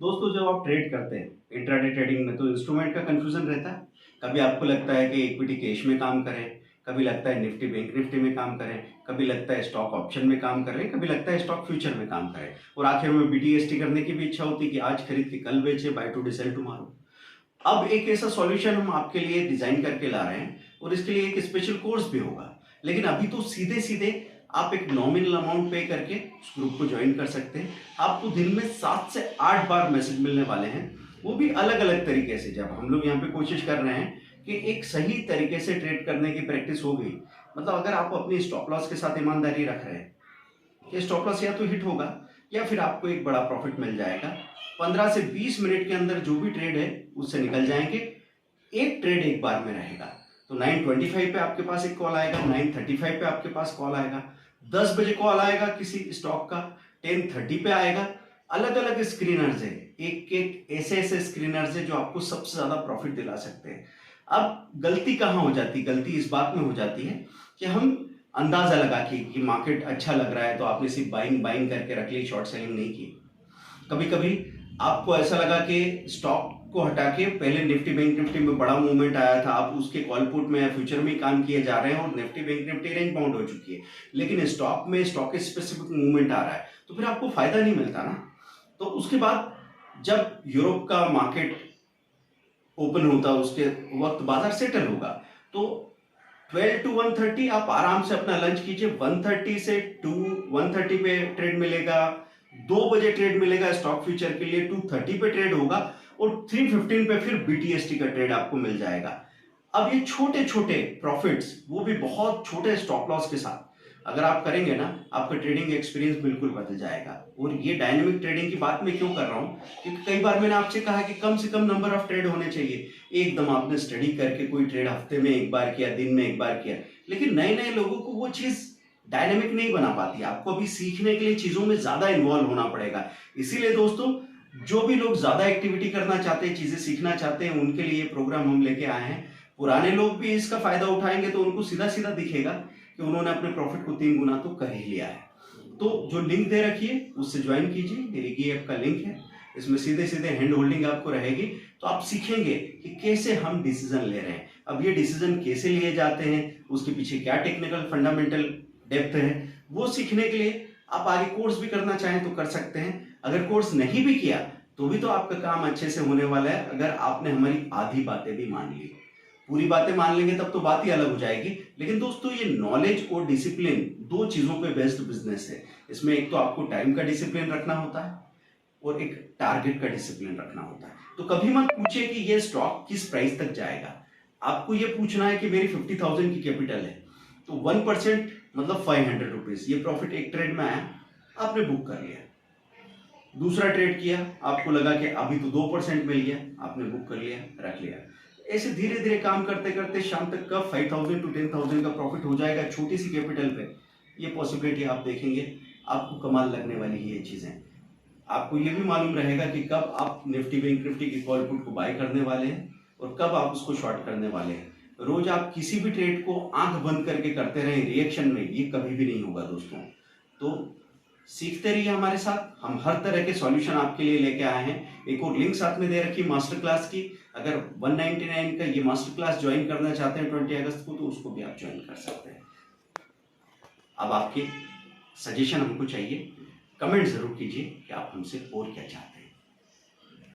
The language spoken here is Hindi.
दोस्तों जब आप ट्रेड करते हैं इंट्राडे ट्रेडिंग में तो इंस्ट्रूमेंट का कंफ्यूजन रहता है। कभी आपको लगता है कि इक्विटी कैश में काम करें, कभी लगता है निफ्टी बैंक निफ्टी में काम करें, कभी लगता है स्टॉक ऑप्शन में काम करें, कभी लगता है स्टॉक फ्यूचर में काम करें और आखिर में बीटीएसटी करने की भी इच्छा होती है कि आज खरीद के कल बेचे, बाय टू सेल टुमारो। अब एक ऐसा सॉल्यूशन हम आपके लिए डिजाइन करके ला रहे हैं और इसके लिए एक स्पेशल कोर्स भी होगा। लेकिन अभी तो सीधे सीधे आप एक नॉमिनल अमाउंट पे करके उस ग्रुप को ज्वाइन कर सकते हैं। आपको दिन में 7 से 8 बार मैसेज मिलने वाले हैं, वो भी अलग अलग तरीके से। जब हम लोग यहाँ पे कोशिश कर रहे हैं कि एक सही तरीके से ट्रेड करने की प्रैक्टिस हो गई, मतलब अगर आप अपनी स्टॉप लॉस के साथ ईमानदारी रख रहे हैं कि स्टॉप लॉस या तो हिट होगा या फिर आपको एक बड़ा प्रॉफिट मिल जाएगा। 15 से 20 मिनट के अंदर जो भी ट्रेड है उससे निकल जाएंगे। एक ट्रेड एक बार में रहेगा। तो 9:25 पे आपके पास एक कॉल आएगा, 9:35 पे आपके पास कॉल आएगा, 10 बजे कॉल आएगा किसी स्टॉक का, 10:30 पे आएगा। अलग अलग स्क्रीनर्स है, एक एक ऐसे ऐसे स्क्रीनर्स है जो आपको सबसे ज्यादा प्रॉफिट दिला सकते हैं। अब गलती कहाँ हो जाती है? गलती इस बात में हो जाती है कि हम अंदाजा लगा के कि मार्केट अच्छा लग रहा है तो आपने सिर्फ बाइंग बाइंग करके रख ली, शॉर्ट सेलिंग नहीं की। कभी कभी आपको ऐसा लगा कि स्टॉक को हटा के पहले निफ्टी बैंक निफ्टी में बड़ा मूवमेंट आया था, आप उसके कॉल पुट में या फ्यूचर में काम किए जा रहे हैं और Nifty bank Nifty range bound हो चुकी है, लेकिन स्टॉक में स्टॉक स्पेसिफिक मूवमेंट आ रहा है तो फिर आपको फायदा नहीं मिलता ना। तो उसके बाद जब यूरोप का मार्केट ओपन होता है उसके वक्त बाजार सेटल होगा, तो 12 to 1:30 आप आराम से अपना लंच कीजिए। 1:30 से 1:30 पे ट्रेड मिलेगा, 2 बजे ट्रेड मिलेगा स्टॉक फ्यूचर के लिए, 2:30 पे ट्रेड होगा और 3:15 पे फिर बीटीएसटी का ट्रेड आपको मिल जाएगा। अब ये छोटे छोटे प्रॉफिट्स, वो भी बहुत छोटे स्टॉप लॉस के साथ अगर आप करेंगे ना, आपका ट्रेडिंग एक्सपीरियंस बिल्कुल बदल जाएगा। और ये डायनेमिक ट्रेडिंग की बात मैं क्यों कर रहा हूँ, क्योंकि कई बार मैंने आपसे कहा कि कम से कम नंबर ऑफ ट्रेड होने चाहिए। एकदम आपने स्टडी करके कोई ट्रेड हफ्ते में एक बार किया, दिन में एक बार किया, लेकिन नए नए लोगों को वो चीज डायनेमिक नहीं बना पाती। आपको अभी सीखने के लिए चीजों में ज्यादा इन्वॉल्व होना पड़ेगा। इसीलिए दोस्तों, जो भी लोग ज्यादा एक्टिविटी करना चाहते हैं, चीजें सीखना चाहते हैं, उनके लिए ये प्रोग्राम हम लेके आए हैं। पुराने लोग भी इसका फायदा उठाएंगे तो उनको सीधा सीधा दिखेगा कि उन्होंने अपने प्रॉफिट को 3 गुना तो कर ही लिया है। तो जो लिंक दे रखी है उससे ज्वाइन कीजिए, ये रिगी ऐप का लिंक है। इसमें सीधे सीधे हैंड होल्डिंग आपको रहेगी, तो आप सीखेंगे कि कैसे हम डिसीजन ले रहे हैं। अब ये डिसीजन कैसे लिए जाते हैं, उसके पीछे क्या टेक्निकल फंडामेंटल डेप्थ है, वो सीखने के लिए आप आगे कोर्स भी करना चाहें तो कर सकते हैं। अगर कोर्स नहीं भी किया तो भी तो आपका काम अच्छे से होने वाला है, अगर आपने हमारी आधी बातें भी मान ली। पूरी बातें मान लेंगे तब तो बात ही अलग हो जाएगी। लेकिन दोस्तों, ये नॉलेज और डिसिप्लिन दो चीजों पे बेस्ड बिजनेस है। इसमें एक तो आपको टाइम का डिसिप्लिन रखना होता है और एक टारगेट का डिसिप्लिन रखना होता है। तो कभी मत पूछिए कि ये स्टॉक किस प्राइस तक जाएगा। आपको ये पूछना है कि मेरी 50,000 की कैपिटल है तो 1% मतलब 500 रुपीज ये प्रॉफिट एक ट्रेड में आया, आपने बुक कर लिया। दूसरा ट्रेड किया, आपको लगा कि अभी तो 2% मिल गया, आपने बुक कर लिया, रख लिया। ऐसे धीरे धीरे काम करते करते शाम तक का 5,000 to 10,000 का प्रॉफिट हो जाएगा छोटी सी कैपिटल पे। ये पॉसिबिलिटी आप देखेंगे, आपको कमाल लगने वाली है ये चीजें। आपको ये भी मालूम रहेगा कि कब आप निफ्टी बैंक निफ्टी की कॉल पुट को बाय करने वाले हैं और कब आप उसको शॉर्ट करने वाले हैं। रोज आप किसी भी ट्रेड को आंख बंद करके करते रहे रिएक्शन में, ये कभी भी नहीं होगा दोस्तों। तो सीखते रहिए हमारे साथ, हम हर तरह के सॉल्यूशन आपके लिए लेके आए हैं। एक और लिंक साथ में दे रखी मास्टर क्लास की, अगर 199 का ये मास्टर क्लास ज्वाइन करना चाहते हैं 20 अगस्त को, तो उसको भी आप ज्वाइन कर सकते हैं। अब आपके सजेशन हमको चाहिए, कमेंट जरूर कीजिए कि आप हमसे और क्या चाहते हैं।